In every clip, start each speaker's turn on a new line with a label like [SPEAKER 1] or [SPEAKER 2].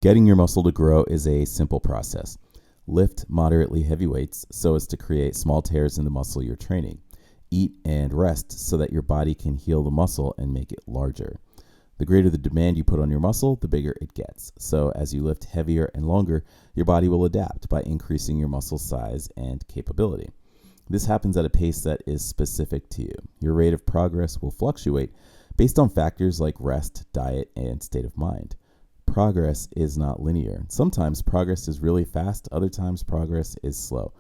[SPEAKER 1] Getting your muscle to grow is a simple process. Lift moderately heavy weights so as to create small tears in the muscle you're training. Eat and rest so that your body can heal the muscle and make it larger. The greater the demand you put on your muscle, the bigger it gets. So as you lift heavier and longer, your body will adapt by increasing your muscle size and capability. This happens at a pace that is specific to you. Your rate of progress will fluctuate based on factors like rest, diet, and state of mind. Progress is not linear. Sometimes progress is really fast, other times progress is slow.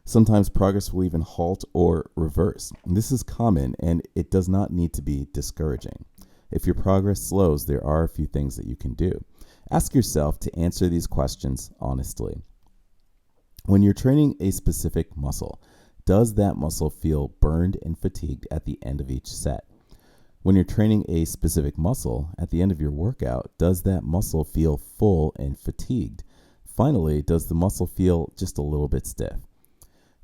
[SPEAKER 1] Sometimes progress will even halt or reverse. This is common and it does not need to be discouraging. If your progress slows, there are a few things that you can do. Ask yourself to answer these questions honestly. When you're training a specific muscle, does that muscle feel burned and fatigued at the end of each set? When you're training a specific muscle, at the end of your workout, does that muscle feel full and fatigued? Finally, does the muscle feel just a little bit stiff?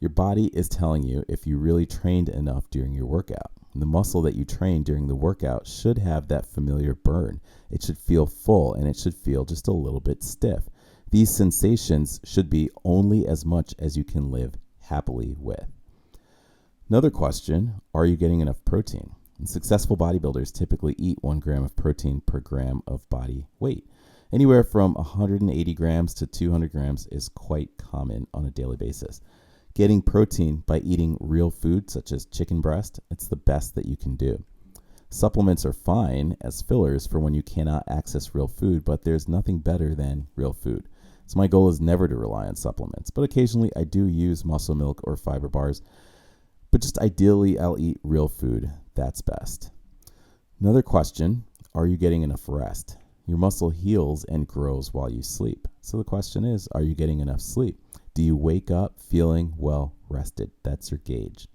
[SPEAKER 1] Your body is telling you if you really trained enough during your workout. The muscle that you train during the workout should have that familiar burn. It should feel full and it should feel just a little bit stiff. These sensations should be only as much as you can live happily with. Another question, are you getting enough protein? And successful bodybuilders typically eat 1 gram of protein per gram of body weight. Anywhere from 180 grams to 200 grams is quite common on a daily basis. Getting protein by eating real food such as chicken breast, it's the best that you can do. Supplements are fine as fillers for when you cannot access real food, but there's nothing better than real food. So my goal is never to rely on supplements, but occasionally I do use muscle milk or fiber bars, but just ideally I'll eat real food. That's best. Another question, are you getting enough rest? Your muscle heals and grows while you sleep. So the question is, are you getting enough sleep? Do you wake up feeling well rested? That's your gauge.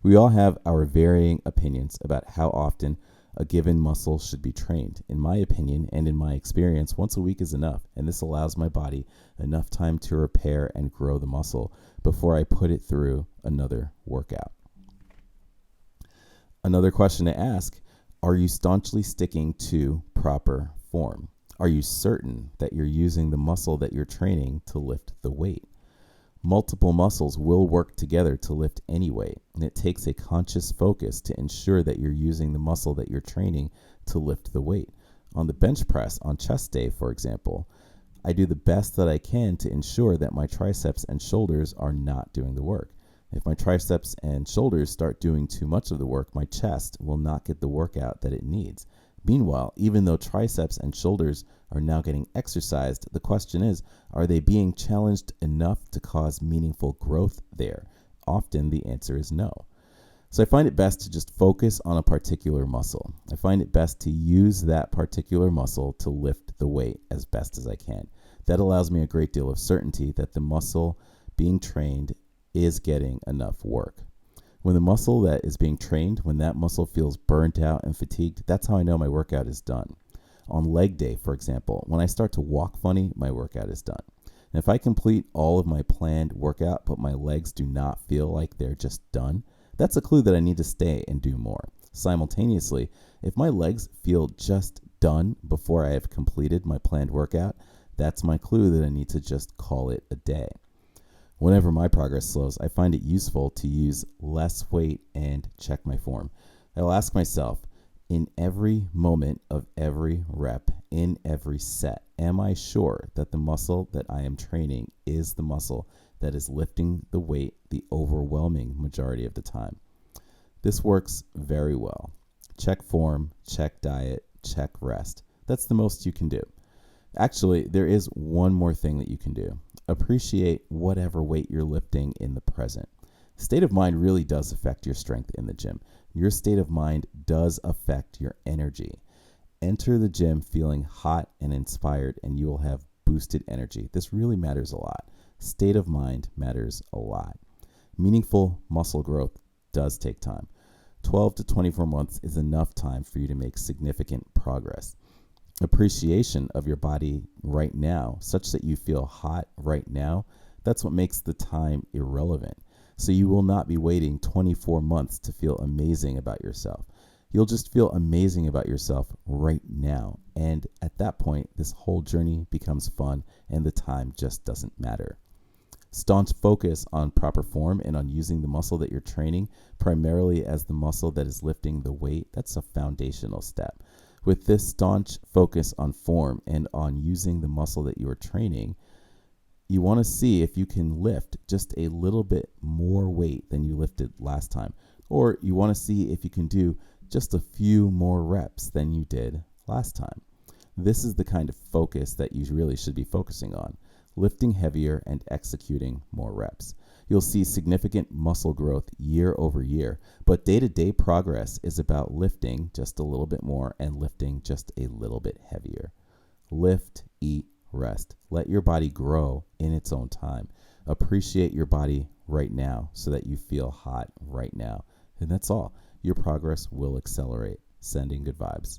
[SPEAKER 1] We all have our varying opinions about how often a given muscle should be trained. In my opinion and in my experience, once a week is enough, and this allows my body enough time to repair and grow the muscle before I put it through another workout. Another question to ask, are you staunchly sticking to proper form? Are you certain that you're using the muscle that you're training to lift the weight? Multiple muscles will work together to lift any weight, and it takes a conscious focus to ensure that you're using the muscle that you're training to lift the weight. On the bench press on chest day, for example, I do the best that I can to ensure that my triceps and shoulders are not doing the work. If my triceps and shoulders start doing too much of the work, my chest will not get the workout that it needs. Meanwhile, even though triceps and shoulders are now getting exercised, the question is, are they being challenged enough to cause meaningful growth there? Often the answer is no. So I find it best to just focus on a particular muscle. I find it best to use that particular muscle to lift the weight as best as I can. That allows me a great deal of certainty that the muscle being trained is getting enough work. When the muscle that is being trained, when that muscle feels burnt out and fatigued, that's how I know my workout is done. On leg day, for example, when I start to walk funny, my workout is done. And if I complete all of my planned workout, but my legs do not feel like they're just done, that's a clue that I need to stay and do more. Simultaneously, if my legs feel just done before I have completed my planned workout, that's my clue that I need to just call it a day. Whenever my progress slows, I find it useful to use less weight and check my form. I will ask myself, in every moment of every rep, in every set, am I sure that the muscle that I am training is the muscle that is lifting the weight the overwhelming majority of the time? This works very well. Check form, check diet, check rest. That's the most you can do. Actually, there is one more thing that you can do. Appreciate whatever weight you're lifting in the present. State of mind really does affect your strength in the gym. Your state of mind does affect your energy. Enter the gym feeling hot and inspired, and you will have boosted energy. This really matters a lot. State of mind matters a lot. Meaningful muscle growth does take time. 12 to 24 months is enough time for you to make significant progress. Appreciation of your body right now, such that you feel hot right now, that's what makes the time irrelevant. So you will not be waiting 24 months to feel amazing about yourself. You'll just feel amazing about yourself right now. And at that point, this whole journey becomes fun and the time just doesn't matter. Staunch focus on proper form and on using the muscle that you're training primarily as the muscle that is lifting the weight. That's a foundational step. With this staunch focus on form and on using the muscle that you are training, you want to see if you can lift just a little bit more weight than you lifted last time. Or you want to see if you can do just a few more reps than you did last time. This is the kind of focus that you really should be focusing on, lifting heavier and executing more reps. You'll see significant muscle growth year over year, but day-to-day progress is about lifting just a little bit more and lifting just a little bit heavier. Lift, eat, rest. Let your body grow in its own time. Appreciate your body right now so that you feel hot right now. And that's all. Your progress will accelerate. Sending good vibes.